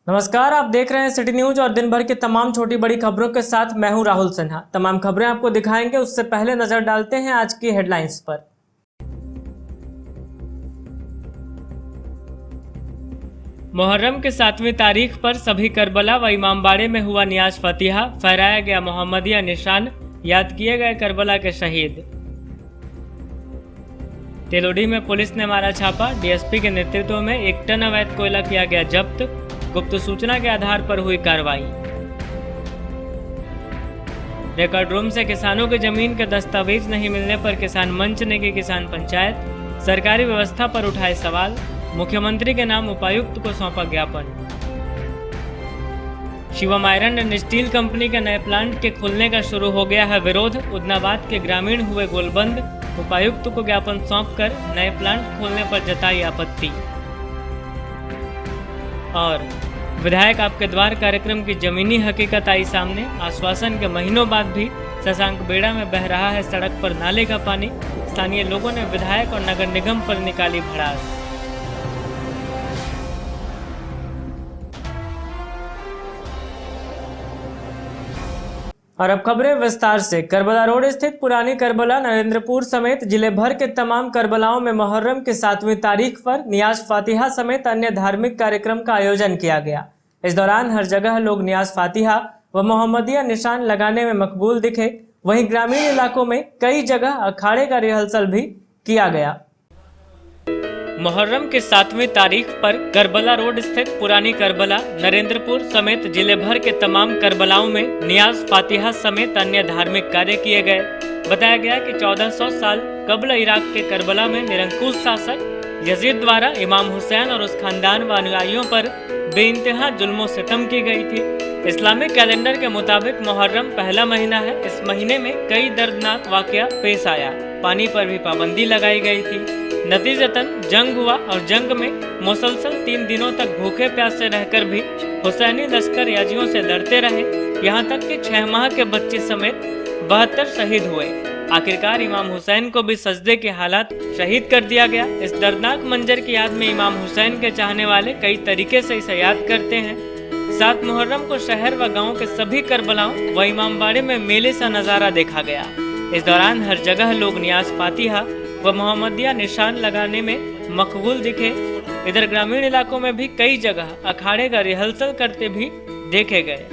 नमस्कार, आप देख रहे हैं सिटी न्यूज और दिन भर की तमाम छोटी बड़ी खबरों के साथ मैं हूं राहुल सिन्हा। तमाम खबरें आपको दिखाएंगे, उससे पहले नजर डालते हैं आज की हेडलाइंस पर। मुहर्रम के 7वीं तारीख पर सभी करबला व इमामबाड़े में हुआ नियाज फतिहा, फहराया गया मोहम्मदिया निशान, याद किए गए करबला के शहीद। तेलोडी में पुलिस ने मारा छापा, डीएसपी के नेतृत्व में 1 टन अवैध कोयला किया गया जब्त, गुप्त सूचना के आधार पर हुई कार्रवाई। रिकॉर्ड रूम से किसानों की जमीन के दस्तावेज नहीं मिलने पर किसान मंच ने की किसान पंचायत, सरकारी व्यवस्था पर उठाए सवाल, मुख्यमंत्री के नाम उपायुक्त को सौंपा ज्ञापन। Shivam iron and steel company के नए प्लांट के खुलने का शुरू हो गया है विरोध, उदनाबाद के ग्रामीण हुए गोलबंद, उपायुक्त को ज्ञापन सौंपकर नए प्लांट खोलने पर जताई आपत्ति। और विधायक आपके द्वार कार्यक्रम की जमीनी हकीकत आई सामने, आश्वासन के महीनों बाद भी शशांक बेड़ा में बह रहा है सड़क पर नाले का पानी, स्थानीय लोगों ने विधायक और नगर निगम पर निकाली भड़ास। और अब खबरें विस्तार से। करबला रोड स्थित पुरानी करबला, नरेंद्रपुर समेत जिले भर के तमाम करबलाओं में मुहर्रम की 7वीं तारीख पर नियाज फातिहा समेत अन्य धार्मिक कार्यक्रम का आयोजन किया गया। इस दौरान हर जगह लोग नियाज फातिहा व मोहम्मदिया निशान लगाने में मकबूल दिखे। वहीं ग्रामीण इलाकों में कई जगह अखाड़े का रिहर्सल भी किया गया। मुहर्रम की 7वीं तारीख पर करबला रोड स्थित पुरानी करबला, नरेंद्रपुर समेत जिले भर के तमाम करबलाओं में नियाज फातिहा समेत अन्य धार्मिक कार्य किए गए। बताया गया कि 1400 साल कबल इराक के करबला में निरंकुश शासक यजीद द्वारा इमाम हुसैन और उस खानदान व अनुयायियों पर बेइंतहा जुल्म सितम की गई थी। इस्लामिक कैलेंडर के मुताबिक मुहर्रम पहला महीना है। इस महीने में कई दर्दनाक वाकया पेश आया, पानी पर भी पाबंदी लगाई गई थी। नतीजतन जंग हुआ और जंग में मुसलसल 3 दिनों तक भूखे प्यासे रहकर भी हुसैनी लश्कर याजियों से लड़ते रहे, यहाँ तक कि 6 माह के बच्चे समेत 72 शहीद हुए। आखिरकार इमाम हुसैन को भी सजदे के हालात शहीद कर दिया गया। इस दर्दनाक मंजर की याद में इमाम हुसैन के चाहने वाले कई तरीके से इसे याद करते हैं। 7 मुहर्रम को शहर व गाँव के सभी करबलाओं व इमामबाड़े में मेले सा नजारा देखा गया। इस दौरान हर जगह लोग नियाज फातिहा व मोहम्मदिया निशान लगाने में मकबूल दिखे। इधर ग्रामीण इलाकों में भी कई जगह अखाड़े का रिहर्सल करते भी देखे गए।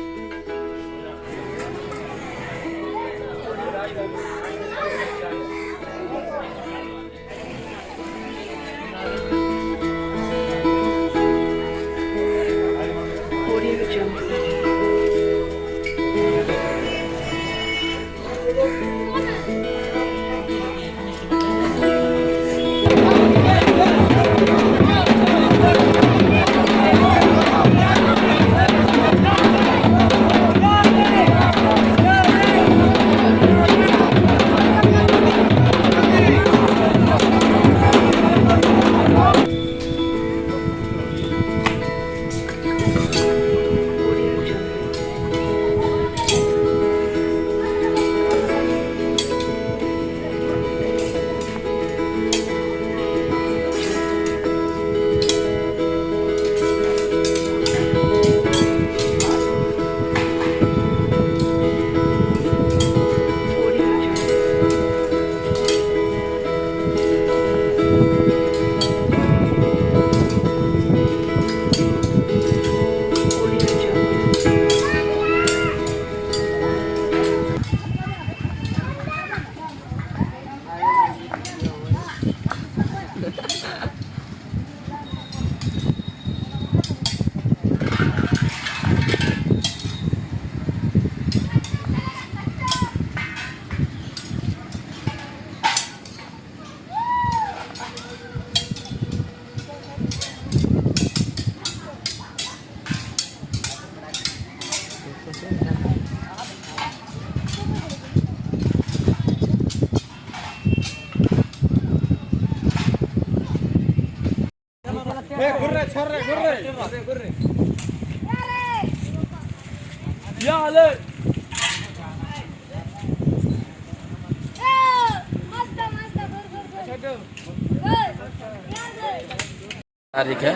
तारीख है।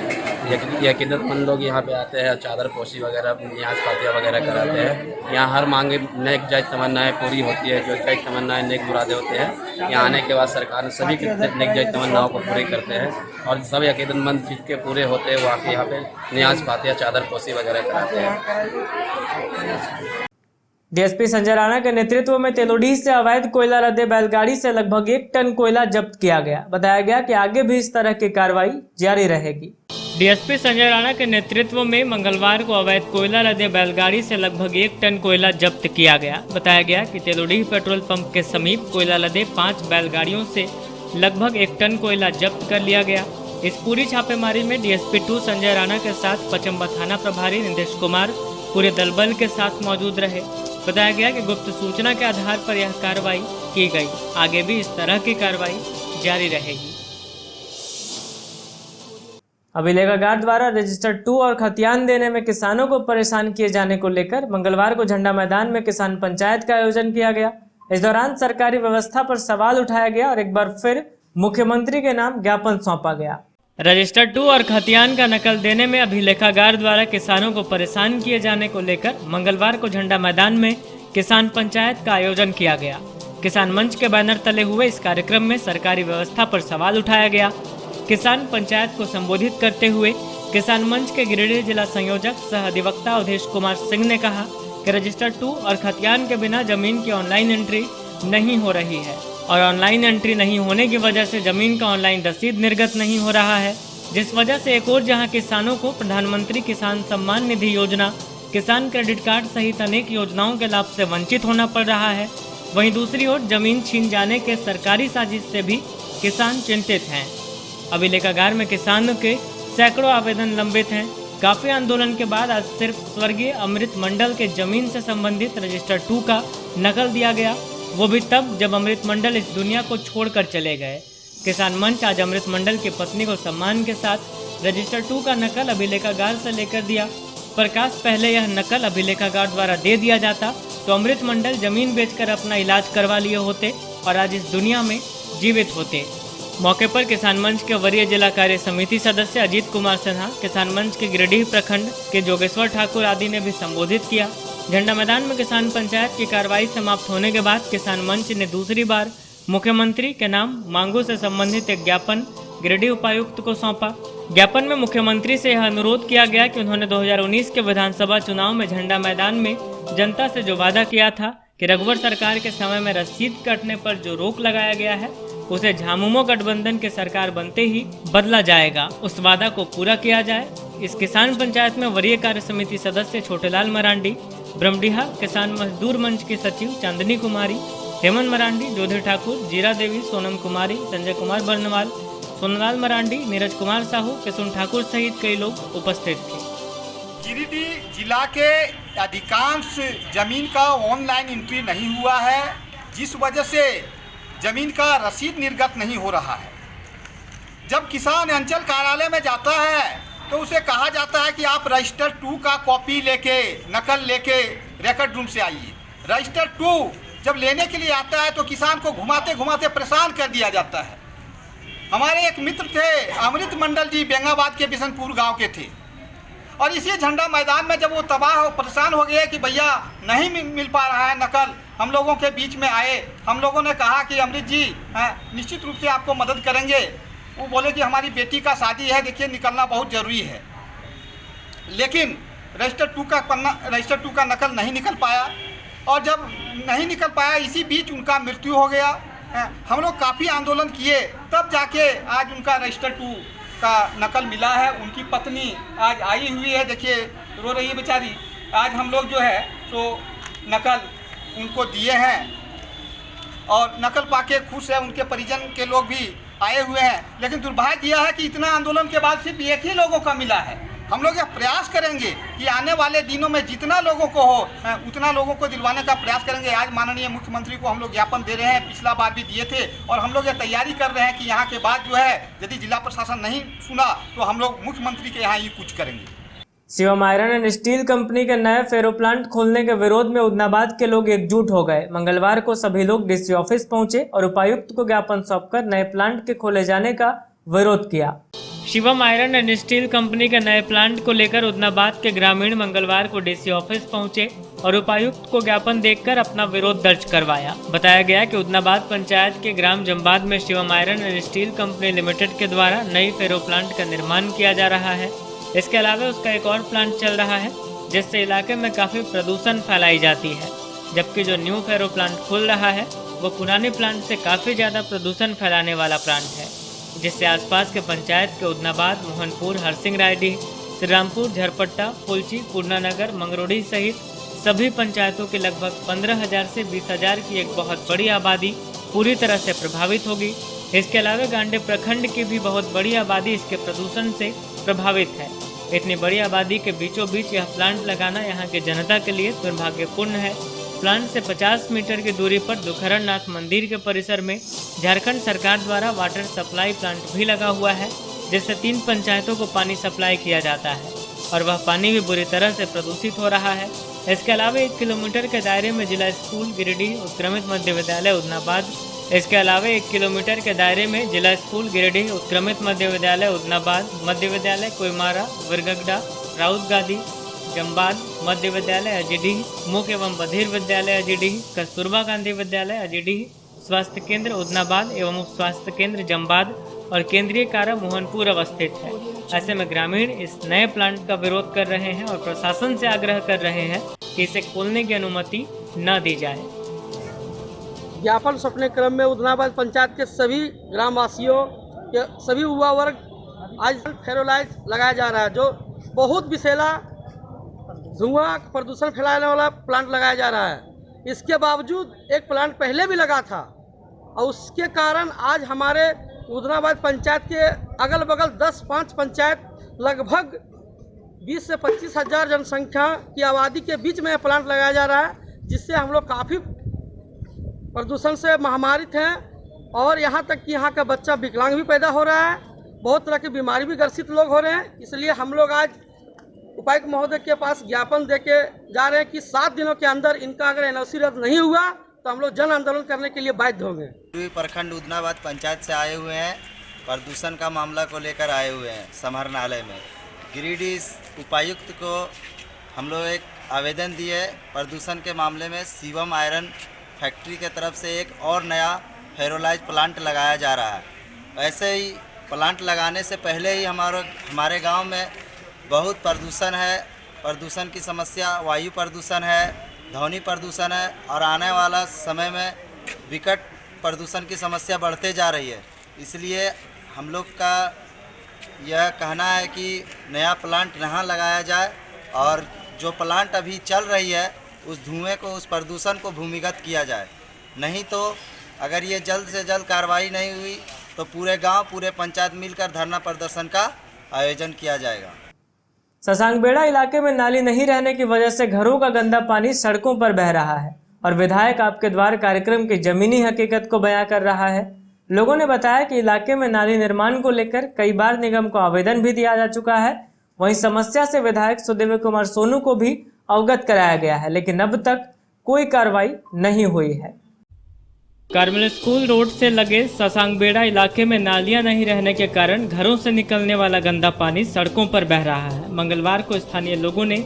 यकीनतमंद लोग यहाँ पे आते हैं, चादर पोशी वगैरह, न्याज फातिया वगैरह कराते हैं। यहाँ हर मांगे नेक जायज़ तमन्नाएँ पूरी होती है, जो जायज़ तमन्नाएँ नेक मुरादे होते हैं। यहाँ आने के बाद सरकार सभी की नेक जायज़ तमन्नाओं को पूरी करते हैं और सब यकीनतमंद जिसके पूरे होते हैं वहाँ के यहाँ पे न्याज फातिया, चादर पोशी वगैरह कराते हैं। डीएसपी संजय राणा के नेतृत्व में तेलोडीह से अवैध कोयला लदे बैलगाड़ी से लगभग 1 टन कोयला जब्त किया गया। बताया गया कि आगे भी इस तरह की कार्रवाई जारी रहेगी। डीएसपी संजय राणा के नेतृत्व में मंगलवार को अवैध कोयला लदे बैलगाड़ी से लगभग 1 टन कोयला जब्त किया गया। बताया गया कि तेलोडीह पेट्रोल पंप के समीप कोयला लदे 5 बैलगाड़ियों से लगभग 1 टन कोयला जब्त कर लिया गया। इस पूरी छापेमारी में डीएसपी 2 संजय राणा के साथ पचम्बा थाना प्रभारी नीतीश कुमार पूरे दलबल के साथ मौजूद रहे। बताया गया कि गुप्त सूचना के आधार पर यह कार्रवाई की गई। आगे भी इस तरह की कार्रवाई जारी रहेगी। अभिलेखागार द्वारा रजिस्टर 2 और खतियान देने में किसानों को परेशान किए जाने को लेकर मंगलवार को झंडा मैदान में किसान पंचायत का आयोजन किया गया। इस दौरान सरकारी व्यवस्था पर सवाल उठाया गया और एक बार फिर मुख्यमंत्री के नाम ज्ञापन सौंपा गया। रजिस्टर 2 और खतियान का नकल देने में अभिलेखागार द्वारा किसानों को परेशान किए जाने को लेकर मंगलवार को झंडा मैदान में किसान पंचायत का आयोजन किया गया। किसान मंच के बैनर तले हुए इस कार्यक्रम में सरकारी व्यवस्था पर सवाल उठाया गया। किसान पंचायत को संबोधित करते हुए किसान मंच के गिरिडीह जिला संयोजक सह अधिवक्ता अवधेश कुमार सिंह ने कहा कि रजिस्टर 2 और खतियान के बिना जमीन की ऑनलाइन एंट्री नहीं हो रही है और ऑनलाइन एंट्री नहीं होने की वजह से जमीन का ऑनलाइन रसीद निर्गत नहीं हो रहा है, जिस वजह से एक और जहां किसानों को प्रधानमंत्री किसान सम्मान निधि योजना, किसान क्रेडिट कार्ड सहित अनेक योजनाओं के लाभ से वंचित होना पड़ रहा है, वहीं दूसरी ओर जमीन छीन जाने के सरकारी साजिश से भी किसान चिंतित हैं। अभिलेखागार में किसानों के सैकड़ों आवेदन लंबित हैं। काफी आंदोलन के बाद आज सिर्फ स्वर्गीय अमृत मंडल के जमीन से संबंधित रजिस्टर 2 का नकल दिया गया, वो भी तब जब अमृत मंडल इस दुनिया को छोड़कर चले गए। किसान मंच आज अमृत मंडल की पत्नी को सम्मान के साथ रजिस्टर 2 का नकल अभिलेखागार से लेकर दिया। प्रकाश पहले यह नकल अभिलेखागार द्वारा दे दिया जाता तो अमृत मंडल जमीन बेचकर अपना इलाज करवा लिए होते और आज इस दुनिया में जीवित होते। मौके पर किसान मंच के वरीय जिला कार्य समिति सदस्य अजीत कुमार सिन्हा, किसान मंच के गिरिडीह प्रखंड के जोगेश्वर ठाकुर आदि ने भी संबोधित किया। झंडा मैदान में किसान पंचायत की कार्रवाई समाप्त होने के बाद किसान मंच ने दूसरी बार मुख्यमंत्री के नाम मांगों से संबंधित एक ज्ञापन गिरिडीह उपायुक्त को सौंपा। ज्ञापन में मुख्यमंत्री से यह अनुरोध किया गया कि उन्होंने 2019 के विधानसभा चुनाव में झंडा मैदान में जनता से जो वादा किया था कि रघुवर सरकार के समय में रसीद कटने पर जो रोक लगाया गया है उसे झामुमो गठबंधन के सरकार बनते ही बदला जाएगा, उस वादा को पूरा किया जाए। इस किसान पंचायत में वरीय कार्य समिति सदस्य छोटेलाल मरांडी, ब्रह्मडीहा किसान मजदूर मंच की सचिव चांदनी कुमारी, हेमंत मरांडी, ज्योति ठाकुर, जीरा देवी, सोनम कुमारी, संजय कुमार बर्नवाल, सोनलाल मरांडी, नीरज कुमार साहू, किशुन ठाकुर सहित कई लोग उपस्थित थे। गिरिडीह जिला के अधिकांश जमीन का ऑनलाइन एंट्री नहीं हुआ है, जिस वजह से जमीन का रसीद निर्गत नहीं हो रहा है। जब किसान अंचल कार्यालय में जाता है तो उसे कहा जाता है कि आप रजिस्टर 2 का कॉपी लेके, नकल लेके रिकॉर्ड रूम से आइए। रजिस्टर 2 जब लेने के लिए आता है तो किसान को घुमाते घुमाते परेशान कर दिया जाता है। हमारे एक मित्र थे अमृत मंडल जी, बेंगाबाद के बिशनपुर गांव के थे, और इसी झंडा मैदान में जब वो तबाह हो परेशान हो गए कि भैया नहीं मिल पा रहा है नकल, हम लोगों के बीच में आए। हम लोगों ने कहा कि अमृत जी निश्चित रूप से आपको मदद करेंगे। वो बोले कि हमारी बेटी का शादी है, देखिए निकलना बहुत ज़रूरी है। लेकिन रजिस्टर 2 का नकल नहीं निकल पाया, और जब नहीं निकल पाया इसी बीच उनका मृत्यु हो गया। हम लोग काफ़ी आंदोलन किए, तब जाके आज उनका रजिस्टर 2 का नकल मिला है। उनकी पत्नी आज आई हुई है, देखिए रो रही है बेचारी। आज हम लोग जो है तो नकल उनको दिए हैं और नकल पाके खुश है, उनके परिजन के लोग भी आए हुए हैं। लेकिन दुर्भाग्य यह है कि इतना आंदोलन के बाद सिर्फ एक ही लोगों का मिला है। हम लोग यह प्रयास करेंगे कि आने वाले दिनों में जितना लोगों को हो उतना लोगों को दिलवाने का प्रयास करेंगे। आज माननीय मुख्यमंत्री को हम लोग ज्ञापन दे रहे हैं, पिछला बार भी दिए थे, और हम लोग ये तैयारी कर रहे हैं कि यहाँ के बाद जो है यदि जिला प्रशासन नहीं सुना तो हम लोग मुख्यमंत्री के यहाँ ही कुछ करेंगे। Shivam iron and steel company के नए फेरो प्लांट खोलने के विरोध में उदनाबाद के लोग एकजुट हो गए। मंगलवार को सभी लोग डीसी ऑफिस पहुंचे और उपायुक्त को ज्ञापन सौंपकर नए प्लांट के खोले जाने का विरोध किया। Shivam iron and steel company के नए प्लांट को लेकर उदनाबाद के ग्रामीण मंगलवार को डीसी ऑफिस पहुंचे और उपायुक्त को ज्ञापन देकर अपना विरोध दर्ज करवाया। बताया गया कि उदनाबाद पंचायत के ग्राम जम्बाद में Shivam iron and steel company limited के द्वारा नई फेरो प्लांट का निर्माण किया जा रहा है। इसके अलावा उसका एक और प्लांट चल रहा है जिससे इलाके में काफी प्रदूषण फैलाई जाती है, जबकि जो न्यू फेरो प्लांट खुल रहा है वो पुराने प्लांट से काफी ज्यादा प्रदूषण फैलाने वाला प्लांट है, जिससे आसपास के पंचायत के उदनाबाद, मोहनपुर, हरसिंह रायडीह, श्रीरामपुर, झरपट्टा, फुलची, पूर्णानगर, मंगरोड़ी सहित सभी पंचायतों के लगभग 15,000 से 20,000 की एक बहुत बड़ी आबादी पूरी तरह से प्रभावित होगी। इसके अलावा गांडे प्रखंड की भी बहुत बड़ी आबादी इसके प्रदूषण से प्रभावित है। इतनी बड़ी आबादी के बीचों बीच यह प्लांट लगाना यहाँ के जनता के लिए दुर्भाग्यपूर्ण है। प्लांट से 50 मीटर की दूरी पर दुखहरण नाथ मंदिर के परिसर में झारखंड सरकार द्वारा वाटर सप्लाई प्लांट भी लगा हुआ है, जिससे 3 पंचायतों को पानी सप्लाई किया जाता है और वह पानी भी बुरी तरह से प्रदूषित हो रहा है। इसके अलावा 1 किलोमीटर के दायरे में जिला स्कूल गिरिडीह उत्क्रमित मध्य विद्यालय उदनाबाद, इसके अलावा 1 किलोमीटर के दायरे में जिला स्कूल गिरिडीह उत्क्रमित मध्य विद्यालय उदनाबाद, मध्य विद्यालय कोइमारा, विरगगड़ा, राउत गादी, जम्बाद, मध्य विद्यालय अजीडीह, मुख्य एवं बधिर विद्यालय अजीडीह, कस्तूरबा गांधी विद्यालय अजीडीह, स्वास्थ्य केंद्र उदनाबाद एवं उप स्वास्थ्य केंद्र जम्बाद और केंद्रीय कारा मोहनपुर अवस्थित है। ऐसे में ग्रामीण इस नए प्लांट का विरोध कर रहे हैं और प्रशासन से आग्रह कर रहे हैं कि इसे खोलने की अनुमति न दी जाए। ज्ञापन सौंपने क्रम में उदनाबाद पंचायत के सभी ग्रामवासियों के सभी युवा वर्ग आज फेरोलाइज लगाया जा रहा है, जो बहुत विषैला धुआं प्रदूषण फैलाने वाला प्लांट लगाया जा रहा है। इसके बावजूद एक प्लांट पहले भी लगा था और उसके कारण आज हमारे उदनाबाद पंचायत के अगल बगल 10-5 पंचायत लगभग 20 से 25 हज़ार जनसंख्या की आबादी के बीच में प्लांट लगाया जा रहा है, जिससे हम लोग काफ़ी प्रदूषण से महामारित हैं और यहाँ तक कि यहाँ का बच्चा विकलांग भी पैदा हो रहा है, बहुत तरह की बीमारी भी ग्रसित लोग हो रहे हैं। इसलिए हम लोग आज उपायुक्त महोदय के पास ज्ञापन देके जा रहे हैं कि 7 दिनों के अंदर इनका अगर एनओसी रद्द नहीं हुआ तो हम लोग जन आंदोलन करने के लिए बाध्य होंगे। प्रखंड उदनाबाद पंचायत से आए हुए हैं, प्रदूषण का मामला को लेकर आए हुए हैं समाहरणालय में। गिरिडीह उपायुक्त को हम लोग एक आवेदन दिए प्रदूषण के मामले में। शिवम आयरन फैक्ट्री के तरफ से एक और नया फेरोलाइज प्लांट लगाया जा रहा है। ऐसे ही प्लांट लगाने से पहले ही हमारे गांव में बहुत प्रदूषण है। प्रदूषण की समस्या, वायु प्रदूषण है, ध्वनि प्रदूषण है और आने वाला समय में विकट प्रदूषण की समस्या बढ़ते जा रही है। इसलिए हम लोग का यह कहना है कि नया प्लांट यहाँ लगाया जाए और जो प्लांट अभी चल रही है उस धुएं को, उस प्रदूषण को भूमिगत किया जाए। नहीं तो अगर ये जल्द से जल्द कार्रवाई नहीं हुई तो पूरे गांव, पूरे पंचायत मिलकर धरना प्रदर्शन का आयोजन किया जाएगा। शशांकबेड़ा इलाके में नाली नहीं रहने की वजह से घरों का गंदा पानी सड़कों पर बह रहा है और विधायक आपके द्वार कार्यक्रम की जमीनी हकीकत को बयां कर रहा है। लोगों ने बताया कि इलाके में नाली निर्माण को लेकर कई बार निगम को आवेदन भी दिया जा चुका है। वहीं समस्या से विधायक सुदेव कुमार सोनू को भी अवगत कराया गया है, लेकिन अब तक कोई कार्रवाई नहीं हुई है। कार्मेल स्कूल रोड से लगे शशांकबेड़ा इलाके में नालियां नहीं रहने के कारण घरों से निकलने वाला गंदा पानी सड़कों पर बह रहा है। मंगलवार को स्थानीय लोगों ने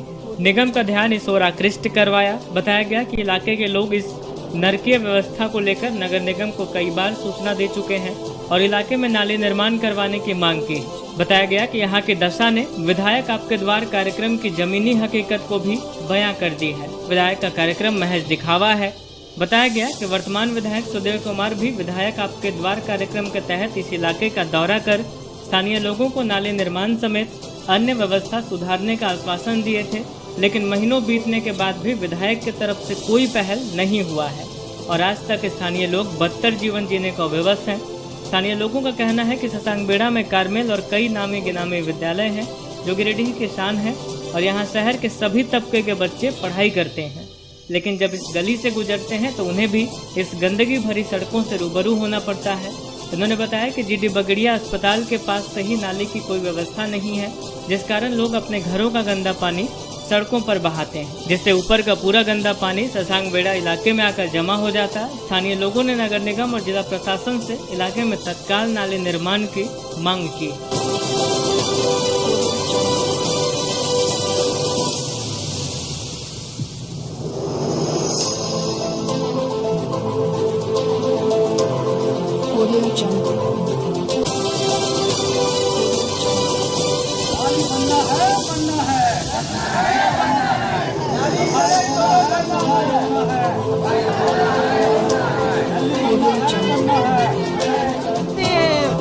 निगम का ध्यान इस ओर आकृष्ट करवाया। बताया गया कि इलाके के लोग इस नरकीय व्यवस्था को लेकर नगर निगम को कई बार सूचना दे चुके हैं और इलाके में नाली निर्माण करवाने की मांग की। बताया गया कि यहाँ की दशा ने विधायक आपके द्वार कार्यक्रम की जमीनी हकीकत को भी बयां कर दी है। विधायक का कार्यक्रम महज दिखावा है। बताया गया कि वर्तमान विधायक सुदेव कुमार भी विधायक आपके द्वार कार्यक्रम के तहत इस इलाके का दौरा कर स्थानीय लोगों को नाले निर्माण समेत अन्य व्यवस्था सुधारने का आश्वासन दिए थे, लेकिन महीनों बीतने के बाद भी विधायक की तरफ से कोई पहल नहीं हुआ है और आज तक स्थानीय लोग बदतर जीवन जीने को विवश हैं। स्थानीय लोगों का कहना है कि शशांकबेड़ा में कार्मेल और कई नामी गिनामी विद्यालय हैं जो गिरिडीह की शान है और यहाँ शहर के सभी तबके के बच्चे पढ़ाई करते हैं, लेकिन जब इस गली से गुजरते हैं तो उन्हें भी इस गंदगी भरी सड़कों से रूबरू होना पड़ता है। उन्होंने बताया कि जीडी बगड़िया अस्पताल के पास सही नाली की कोई व्यवस्था नहीं है, जिस कारण लोग अपने घरों का गंदा पानी सड़कों पर बहाते हैं, जिससे ऊपर का पूरा गंदा पानी शशांक बेड़ा इलाके में आकर जमा हो जाता है। स्थानीय लोगों ने नगर निगम और जिला प्रशासन से इलाके में तत्काल नाले निर्माण की मांग की।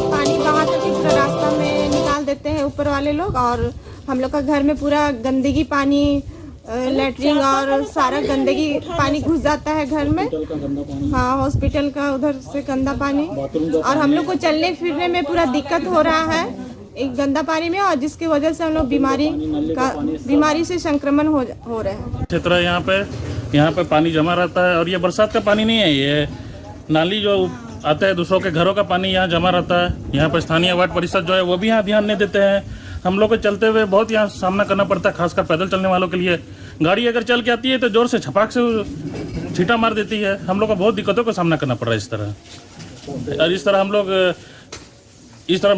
पानी बहा करके पूरा रास्ता में निकाल देते हैं ऊपर वाले लोग, और हम लोग का घर में पूरा गंदगी पानी, लेटरिन और सारा गंदगी पानी घुस जाता है घर में। हाँ, हॉस्पिटल का उधर से गंदा पानी, और हम लोग को चलने फिरने में पूरा दिक्कत हो रहा है एक गंदा पानी में, और जिसकी वजह से हम लोग बीमारी से संक्रमण हो रहे हैं। क्षेत्र यहाँ पे पानी जमा रहता है, और ये बरसात का पानी नहीं है, ये नाली जो आता है दूसरों के घरों का पानी यहाँ जमा रहता है। यहाँ पर स्थानीय वार्ड परिषद जो है वो भी यहाँ ध्यान नहीं देते हैं। हम लोग को चलते हुए बहुत यहाँ सामना करना पड़ता है, खासकर पैदल चलने वालों के लिए। गाड़ी अगर चल के आती है तो जोर से छपाक से छींटा मार देती है। हम लोग को बहुत दिक्कतों का सामना करना पड़ रहा है इस तरह। और इस तरह हम लोग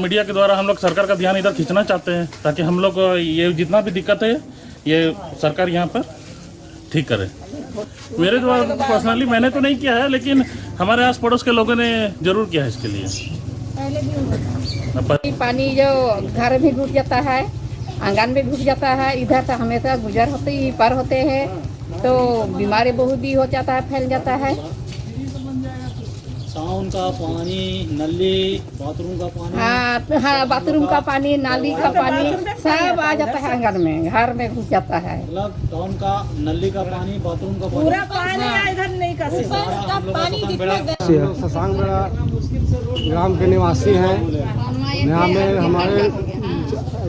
मीडिया के द्वारा हम लोग सरकार का ध्यान इधर खींचना चाहते हैं, ताकि हम लोग को ये जितना भी दिक्कत है ये सरकार यहाँ पर ठीक करे। मेरे द्वारा पर्सनली मैंने तो नहीं किया है, लेकिन हमारे आस पड़ोस के लोगों ने जरूर किया है इसके लिए। पानी जो घर में घुस जाता है, आंगन में घुस जाता है, इधर से हमेशा गुजर होते ही पार होते हैं, तो बीमारी बहुत भी हो जाता है, फैल जाता है। साउंड का पानी, नली, बाथरूम का पानी, हाँ, बाथरूम का पानी, नाली का पानी सब आ जाता है आंगन में, घर में घुस जाता है। मतलब टाउन का नली का पानी, बाथरूम का पानी, पूरा पानी इधर नहीं का शशांक बेड़ा ग्राम के निवासी हैं। यहाँ में हमारे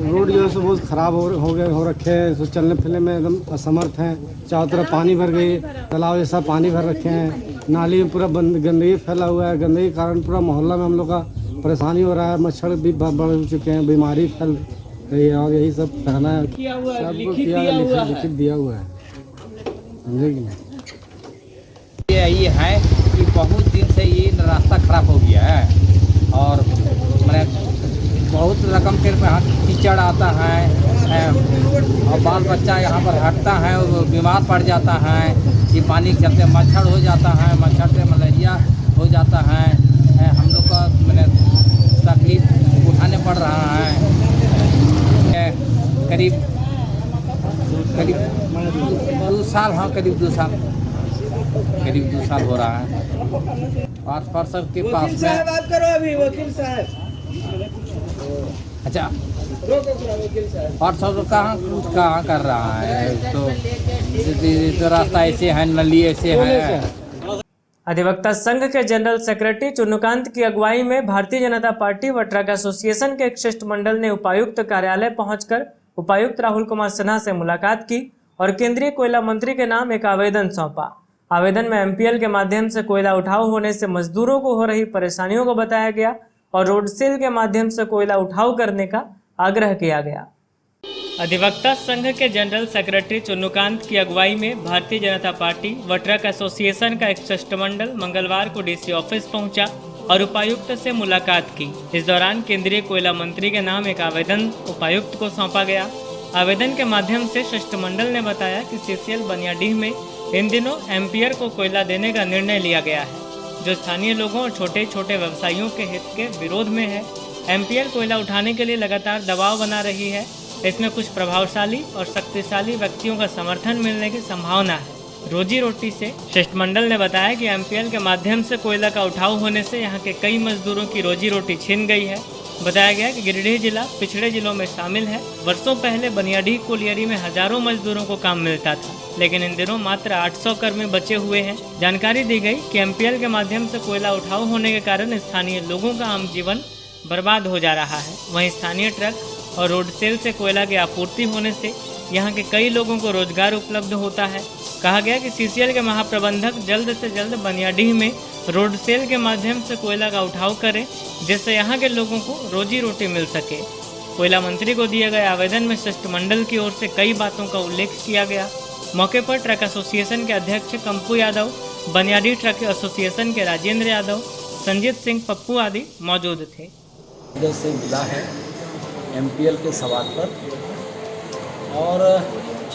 रोड जो है सो बहुत ख़राब हो रखे हैं, सो चलने फिरने में एकदम असमर्थ हैं। चारों तरफ पानी भर गई, तालाब जैसा पानी भर रखे हैं, नाली में पूरा गंदगी फैला हुआ है। गंदगी के कारण पूरा मोहल्ला में हम लोग का परेशानी हो रहा है, मच्छर भी बढ़ चुके हैं, बीमारी फैल रही है, और यही सब कहना है। सबको लिखित दिया हुआ है, समझे कि नहीं? यही है कि बहुत दिन से ये रास्ता खराब हो गया है, और मैंने बहुत रकम के कीचड़ आता है, और बाल बच्चा यहाँ पर हटता है, वो बीमार पड़ जाता है। ये पानी के चलते मच्छर हो जाता है, मच्छर से मलेरिया हो जाता है। हम लोग का मैंने तकलीफ उठाने पड़ रहा है। करीब 2 साल, हाँ करीब 2 साल हो रहा है। पास पार्षद के पास में बात करो अभी, वकील साहब। अच्छा, पार्षद कहाँ कर रहा है, तो रास्ता ऐसे है, नली ऐसे है। अधिवक्ता संघ के जनरल सेक्रेटरी चुन्नूकांत की अगुवाई में भारतीय जनता पार्टी व ट्रक एसोसिएशन के एक शिष्टमंडल ने उपायुक्त कार्यालय पहुंचकर उपायुक्त राहुल कुमार सिन्हा से मुलाकात की और केंद्रीय कोयला मंत्री के नाम एक आवेदन सौंपा। आवेदन में एमपीएल के माध्यम से कोयला उठाव होने से मजदूरों को हो रही परेशानियों को बताया गया और रोड सेल के माध्यम से कोयला उठाव करने का आग्रह किया गया। अधिवक्ता संघ के जनरल सेक्रेटरी चुन्नूकांत की अगुवाई में भारतीय जनता पार्टी व ट्रक एसोसिएशन का एक शिष्टमंडल मंगलवार को डीसी ऑफिस पहुंचा और उपायुक्त से मुलाकात की। इस दौरान केंद्रीय कोयला मंत्री के नाम एक आवेदन उपायुक्त को सौंपा गया। आवेदन के माध्यम से शिष्टमंडल ने बताया कि सीसीएल बनियाडीह में इन दिनों एम्पियर को कोयला देने का निर्णय लिया गया है, जो स्थानीय लोगों और छोटे छोटे व्यवसायियों के हित के विरोध में है। एम्पियर कोयला उठाने के लिए लगातार दबाव बना रही है। इसमें कुछ प्रभावशाली और शक्तिशाली व्यक्तियों का समर्थन मिलने की संभावना है। रोजी रोटी से शिष्टमंडल ने बताया कि एमपीएल के माध्यम से कोयला का उठाव होने से यहाँ के कई मजदूरों की रोजी रोटी छिन गई है। बताया गया कि गिरिडीह जिला पिछड़े जिलों में शामिल है। वर्षों पहले बनियाडीह कोलियरी में हजारों मजदूरों को काम मिलता था, लेकिन इन दिनों मात्र 800 कर्मी बचे हुए हैं। जानकारी दी गई कि एमपीएल के माध्यम से कोयला उठाव होने के कारण स्थानीय लोगों का आम जीवन बर्बाद हो जा रहा है। वहीं स्थानीय ट्रक और रोड सेल से कोयला की आपूर्ति होने से यहाँ के कई लोगों को रोजगार उपलब्ध होता है। कहा गया कि सीसीएल के महाप्रबंधक जल्द से जल्द बनियाडीह में रोड सेल के माध्यम से कोयला का उठाव करें, जिससे यहाँ के लोगों को रोजी रोटी मिल सके। कोयला मंत्री को दिए गए आवेदन में शिष्टमंडल की ओर से कई बातों का उल्लेख किया गया। मौके पर ट्रक एसोसिएशन के अध्यक्ष कंपू यादव, बनियाडी ट्रक एसोसिएशन के राजेंद्र यादव, संजीत सिंह पप्पू आदि मौजूद थे। से मिला है MPL के सवाल पर, और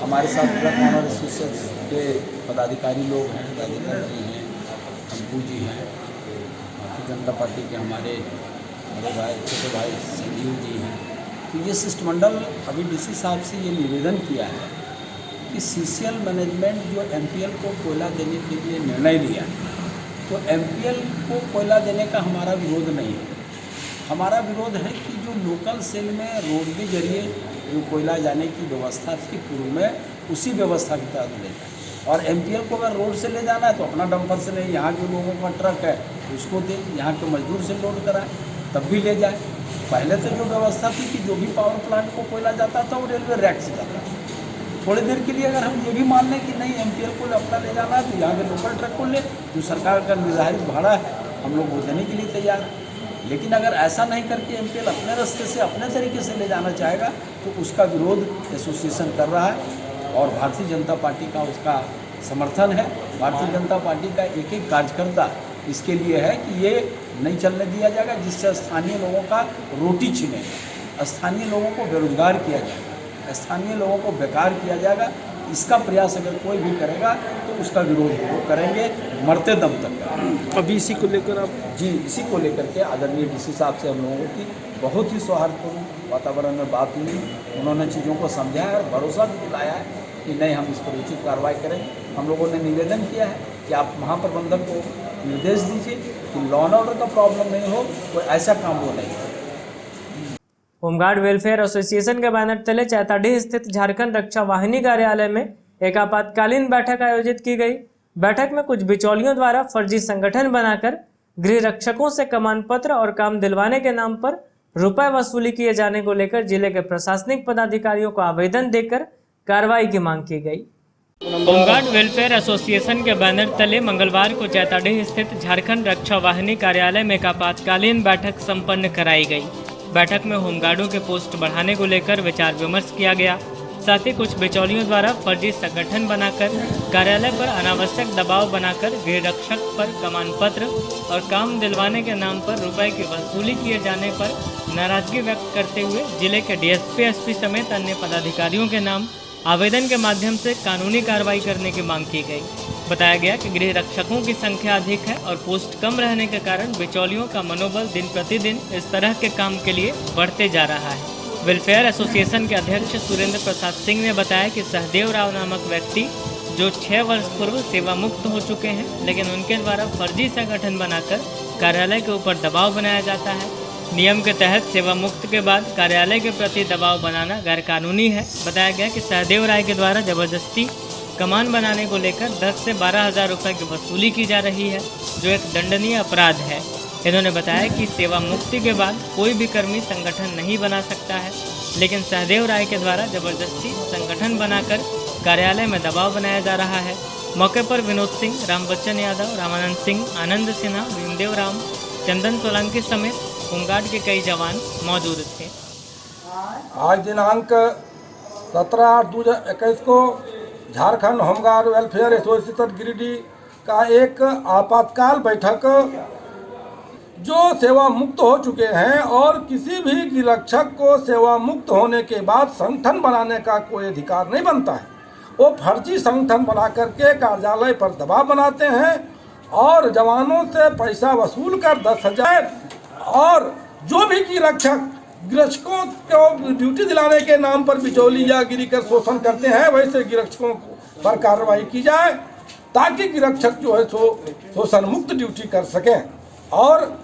हमारे साथ ट्रक ऑनर एसोसिएशन के पदाधिकारी लोग हैं, राजेंद्र जी हैं, कंपू जी हैं, भारतीय जनता पार्टी के हमारे बड़े भाई छोटे भाई संजीव जी हैं। तो ये शिष्टमंडल अभी DC साहब से ये निवेदन किया है कि CCL मैनेजमेंट जो MPL को कोयला देने के लिए निर्णय लिया है, तो MPL को कोयला देने का हमारा विरोध नहीं है। हमारा विरोध है कि जो लोकल सेल में रोड के जरिए जो कोयला जाने की व्यवस्था थी पूर्व में, उसी व्यवस्था के तहत ले जाए। और MPL को अगर रोड से ले जाना है तो अपना डंपर से नहीं, यहाँ जो लोगों का ट्रक है उसको दे, यहाँ के मजदूर से लोड कराए तब भी ले जाए। पहले तो जो व्यवस्था थी कि जो भी पावर प्लांट को कोयला जाता था वो रेलवे रैक से जाता था। थोड़ी देर के लिए अगर हम ये भी मान लें कि नहीं MPL को अपना ले जाना है तो यहाँ के लोकल ट्रक को ले, जो सरकार का निर्धारित भाड़ा है हम लोग वो देने के लिए तैयार हैं। लेकिन अगर ऐसा नहीं करके MPL अपने रास्ते से अपने तरीके से ले जाना चाहेगा तो उसका विरोध एसोसिएशन कर रहा है और भारतीय जनता पार्टी का उसका समर्थन है। भारतीय जनता पार्टी का एक एक कार्यकर्ता इसके लिए है कि ये नहीं चलने दिया जाएगा, जिससे स्थानीय लोगों का रोटी छिनेगा, स्थानीय लोगों को बेरोजगार किया जाएगा, स्थानीय लोगों को बेकार किया जाएगा। इसका प्रयास अगर कोई भी करेगा तो उसका विरोध वो करेंगे, मरते दम तक। अभी इसी को लेकर आप जी, इसी को लेकर के आदरणीय DC साहब से हम लोगों की बहुत ही सौहार्दपूर्ण वातावरण में बात हुई। उन्होंने चीज़ों को समझा है और भरोसा भी दिलाया है कि नहीं, हम इस पर उचित कार्रवाई करेंगे। हम लोगों ने निवेदन किया है कि आप महाप्रबंधक को निर्देश दीजिए कि लॉ एंड ऑर्डर का प्रॉब्लम नहीं हो, कोई ऐसा काम वो नहीं हो। होमगार्ड वेलफेयर एसोसिएशन के बैनर तले चैताडीह स्थित झारखंड रक्षा वाहिनी कार्यालय में एक आपातकालीन बैठक आयोजित की गई। बैठक में कुछ बिचौलियों द्वारा फर्जी संगठन बनाकर गृह रक्षकों से कमान पत्र और काम दिलवाने के नाम पर रुपए वसूली किए जाने को लेकर जिले के प्रशासनिक पदाधिकारियों को आवेदन देकर कार्रवाई की मांग की गई। होमगार्ड वेलफेयर एसोसिएशन के बैनर तले मंगलवार को चैताडीह स्थित झारखंड रक्षा वाहिनी कार्यालय में एक आपातकालीन बैठक संपन्न कराई गई। बैठक में होमगार्डों के पोस्ट बढ़ाने को लेकर विचार विमर्श किया गया। साथ ही कुछ बिचौलियों द्वारा फर्जी संगठन बनाकर कार्यालय पर अनावश्यक दबाव बनाकर गृह रक्षक पर कमान पत्र और काम दिलवाने के नाम पर रुपए की वसूली किए जाने पर नाराजगी व्यक्त करते हुए जिले के DSP, SP समेत अन्य पदाधिकारियों के नाम आवेदन के माध्यम से कानूनी कार्रवाई करने की मांग की गई। बताया गया कि गृह रक्षकों की संख्या अधिक है और पोस्ट कम रहने के कारण बिचौलियों का मनोबल दिन प्रतिदिन इस तरह के काम के लिए बढ़ते जा रहा है। वेलफेयर एसोसिएशन के अध्यक्ष सुरेंद्र प्रसाद सिंह ने बताया कि सहदेव राव नामक व्यक्ति जो 6 वर्ष पूर्व सेवा मुक्त हो चुके हैं, लेकिन उनके द्वारा फर्जी संगठन बनाकर कार्यालय के ऊपर दबाव बनाया जाता है। नियम के तहत सेवा मुक्त के बाद कार्यालय के प्रति दबाव बनाना गैरकानूनी है। बताया गया कि सहदेव राय के द्वारा जबरदस्ती कमान बनाने को लेकर 10 से 12 हज़ार रुपये की वसूली की जा रही है, जो एक दंडनीय अपराध है। इन्होंने बताया कि सेवा मुक्ति के बाद कोई भी कर्मी संगठन नहीं बना सकता है, लेकिन सहदेव राय के द्वारा जबरदस्ती संगठन बनाकर कार्यालय में दबाव बनाया जा रहा है। मौके पर विनोद सिंह, राम बच्चन यादव, रामानंद सिंह, आनंद सिन्हा, भीमदेव राम, चंदन सोलंकी समेत होमगार्ड के कई जवान मौजूद थे। आज दिनांक 17/8/2021 को Jharkhand home guard welfare association Giridih का एक आपातकाल बैठक जो सेवा मुक्त हो चुके हैं और किसी भी गिरक्षक को सेवा मुक्त होने के बाद संगठन बनाने का कोई अधिकार नहीं बनता है। वो फर्जी संगठन बना करके कार्यालय पर दबाव बनाते हैं और जवानों से पैसा वसूल कर 10,000 और जो भी गिरक्षकों को ड्यूटी दिलाने के नाम पर बिचौली या गिरी कर शोषण करते हैं, वैसे गिरक्षकों पर कार्रवाई की जाए ताकि गिरक्षक जो है सो शोषण मुक्त ड्यूटी कर सकें। और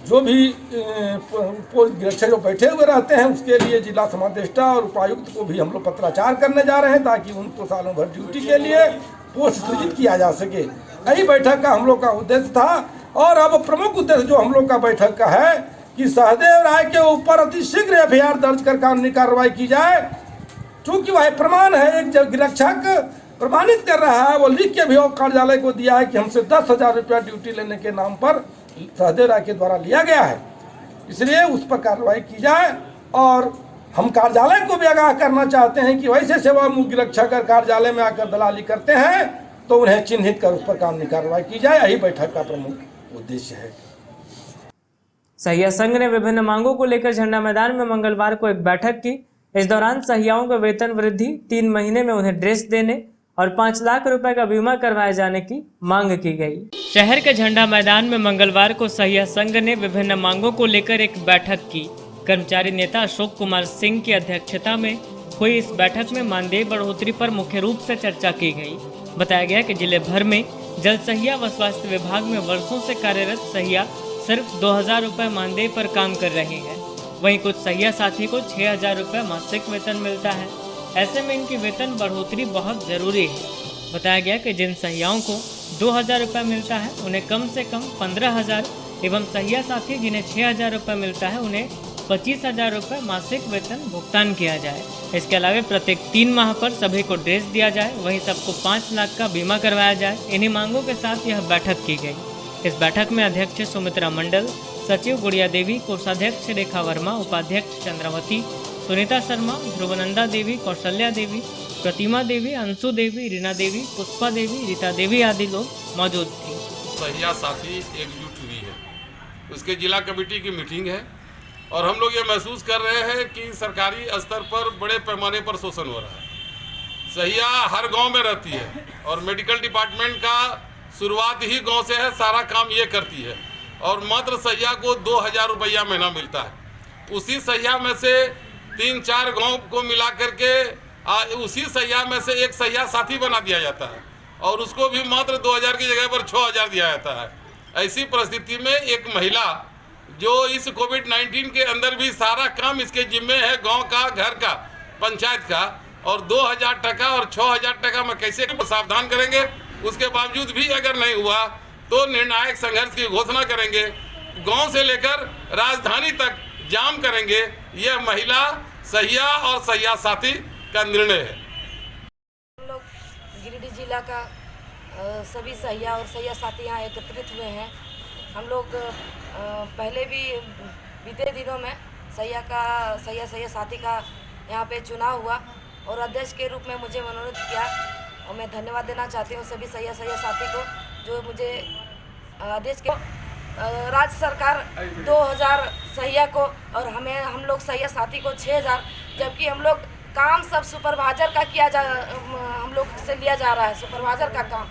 जो भी गिरक्षक जो बैठे हुए रहते हैं उसके लिए जिला समादेष्टा और उपायुक्त को भी हम लोग पत्राचार करने जा रहे हैं ताकि उनको सालों भर ड्यूटी के लिए पोस्ट सृजित किया जा सके। यही बैठक का हम लोग का उद्देश्य था। और अब प्रमुख उद्देश्य जो हम लोग का बैठक का है कि सहदेव राय के ऊपर अतिशीघ्र FIR दर्ज कर कानूनी कार्रवाई की जाए। चूँकि वह प्रमाण है, एक जब गिरक्षक प्रमाणित कर रहा है, वो लिख के भी कार्यालय को दिया है कि हमसे 10,000 रुपया ड्यूटी लेने के नाम पर सहदेव राय के द्वारा लिया गया है, इसलिए उस पर कार्रवाई की जाए और हम कार्यालय को भी आगाह करना चाहते हैं कि वैसे सेवा मूल्य रक्षा कर कार्यालय में आकर दलाली करते हैं तो उन्हें चिन्हित कर उस पर कानूनी कार्रवाई की जाए। यही बैठक का प्रमुख उद्देश्य है। सहिया संघ ने विभिन्न मांगों को लेकर झंडा मैदान में मंगलवार को एक बैठक की। इस दौरान सहियाओं को वेतन वृद्धि, 3 महीने में उन्हें ड्रेस देने और 5 लाख रुपए का बीमा करवाए जाने की मांग की गई। शहर के झंडा मैदान में मंगलवार को सहिया संघ ने विभिन्न मांगों को लेकर एक बैठक की। कर्मचारी नेता अशोक कुमार सिंह की अध्यक्षता में हुई इस बैठक में मानदेय बढ़ोतरी पर मुख्य रूप से चर्चा की गई। बताया गया कि जिले भर में जल सहिया व स्वास्थ्य विभाग में वर्षों से कार्यरत सहिया सिर्फ 2000 रुपए मानदेय पर काम कर रहे हैं। वहीं कुछ सहिया साथी को 6000 रुपए मासिक वेतन मिलता है। ऐसे में इनकी वेतन बढ़ोतरी बहुत जरूरी है। बताया गया कि जिन सहियाओं को 2000 रुपये मिलता है उन्हें कम से कम 15,000 एवं सहिया साथी जिन्हें 6000 रुपये मिलता है उन्हें 25,000 रुपये मासिक वेतन भुगतान किया जाए। इसके अलावा प्रत्येक 3 माह पर सभी को ड्रेस दिया जाए। वहीं सबको 5 लाख का बीमा करवाया जाए। इन्हीं मांगों के साथ यह बैठक की गई। इस बैठक में अध्यक्ष सुमित्रा मंडल, सचिव गुड़िया देवी, कोषाध्यक्ष रेखा वर्मा, उपाध्यक्ष चंद्रावती, सुनीता शर्मा, ध्रुवनंदा देवी, कौशल्या देवी, प्रतिमा देवी, अंशु देवी, रीना देवी, पुष्पा देवी, रीता देवी आदि लोग मौजूद थे। सहिया साथी एकजुट हुई है, उसके जिला कमेटी की मीटिंग है और हम लोग ये महसूस कर रहे हैं कि सरकारी स्तर पर बड़े पैमाने पर शोषण हो रहा है। सहिया हर गांव में रहती है और मेडिकल डिपार्टमेंट का शुरुआत ही गांव से है, सारा काम ये करती है और मात्र सहिया को 2000 रुपया महीना मिलता है। उसी सहिया में से 3-4 गांव को मिला करके उसी सहिया में से एक सहिया साथी बना दिया जाता है और उसको भी मात्र 2000 की जगह पर 6000 दिया जाता है। ऐसी परिस्थिति में एक महिला जो इस कोविड-19 के अंदर भी सारा काम इसके जिम्मे है, गांव का, घर का, पंचायत का, और 2000 टका और 6000 टका में कैसे सावधान करेंगे। उसके बावजूद भी अगर नहीं हुआ तो निर्णायक संघर्ष की घोषणा करेंगे, गांव से लेकर राजधानी तक जाम करेंगे। यह महिला सहिया और सहिया साथी का निर्णय है। हम लोग गिरिडीह जिला का सभी सहिया और सहिया साथी यहाँ एकत्रित हुए हैं। हम लोग पहले भी बीते दिनों में सहिया साथी का यहाँ पे चुनाव हुआ और अध्यक्ष के रूप में मुझे मनोनीत किया और मैं धन्यवाद देना चाहती हूँ सभी सहिया साथी को जो मुझे अध्यक्ष के राज्य सरकार 2000 सहिया को और हम लोग सहिया साथी को 6000, जबकि हम लोग काम सब सुपरवाइजर का हम लोग से लिया जा रहा है, सुपरवाइजर का काम,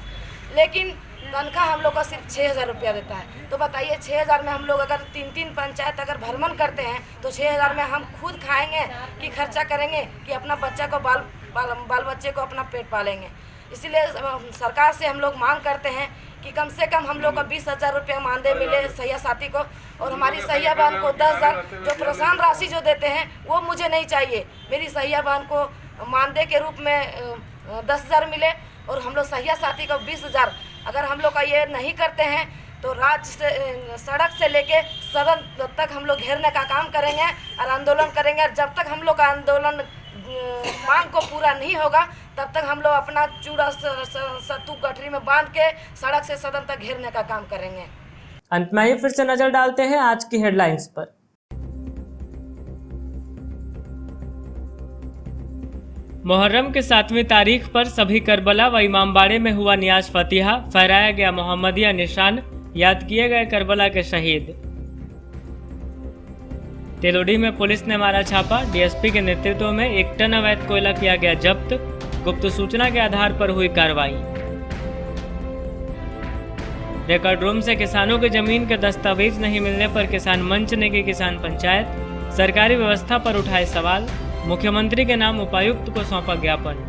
लेकिन तनख्वाह हम लोग का सिर्फ 6000 रुपया देता है। तो बताइए 6000 में हम लोग अगर 3-3 पंचायत अगर भ्रमण करते हैं तो 6000 में हम खुद खाएंगे कि खर्चा करेंगे कि अपना बच्चा को बाल बच्चे को अपना पेट पालेंगे। इसीलिए सरकार से हम लोग मांग करते हैं कि कम से कम हम लोग को 20,000 रुपया मानदेय मिले सहिया साथी को और हमारी सहिया बहन को 10,000 जो प्रोत्साहन राशि जो देते हैं वो मुझे नहीं चाहिए। मेरी सहिया बहन को मानदेय के रूप में 10,000 मिले और हम लोग सहिया साथी को 20,000। अगर हम लोग का ये नहीं करते हैं तो राज्य से सड़क से लेके सदन तक हम लोग घेरने का काम करेंगे और आंदोलन करेंगे। और जब तक हम लोग का आंदोलन मांग को पूरा नहीं होगा तब तक हम लोग अपना चूड़ा सत्तू गठरी में बांध के सड़क से सदन तक घेरने का काम करेंगे। अंत में ही फिर से नजर डालते हैं आज की हेडलाइंस पर। मुहर्रम के 7वीं तारीख पर सभी करबला व इमामबाड़े में हुआ नियाज फतिहा, फहराया गया मोहम्मदिया निशान, याद किए गए करबला के शहीद। तेलोडी में पुलिस ने मारा छापा, डीएसपी के नेतृत्व में 1 टन अवैध कोयला किया गया जब्त, गुप्त सूचना के आधार पर हुई कार्रवाई। रिकॉर्ड रूम से किसानों की जमीन के दस्तावेज नहीं मिलने पर किसान मंच ने की किसान पंचायत, सरकारी व्यवस्था पर उठाए सवाल, मुख्यमंत्री के नाम उपायुक्त को सौंपा ज्ञापन।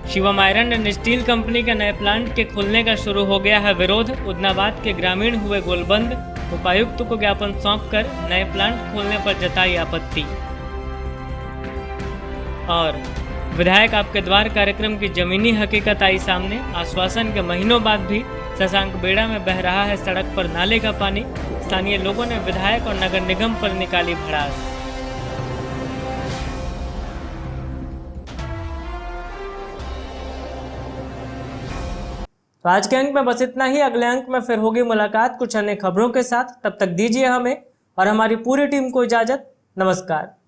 Shivam iron and steel company के नए प्लांट के खुलने का शुरू हो गया है विरोध, उदनाबाद के ग्रामीण हुए गोलबंद, उपायुक्त को ज्ञापन सौंपकर नए प्लांट खोलने पर जताई आपत्ति। और विधायक आपके द्वार कार्यक्रम की जमीनी हकीकत आई सामने, आश्वासन के महीनों बाद भी शशांक बेड़ा में बह रहा है सड़क पर नाले का पानी, स्थानीय लोगों ने विधायक और नगर निगम पर निकाली भड़ास। तो आज के अंक में बस इतना ही। अगले अंक में फिर होगी मुलाकात कुछ अन्य खबरों के साथ। तब तक दीजिए हमें और हमारी पूरी टीम को इजाजत। नमस्कार।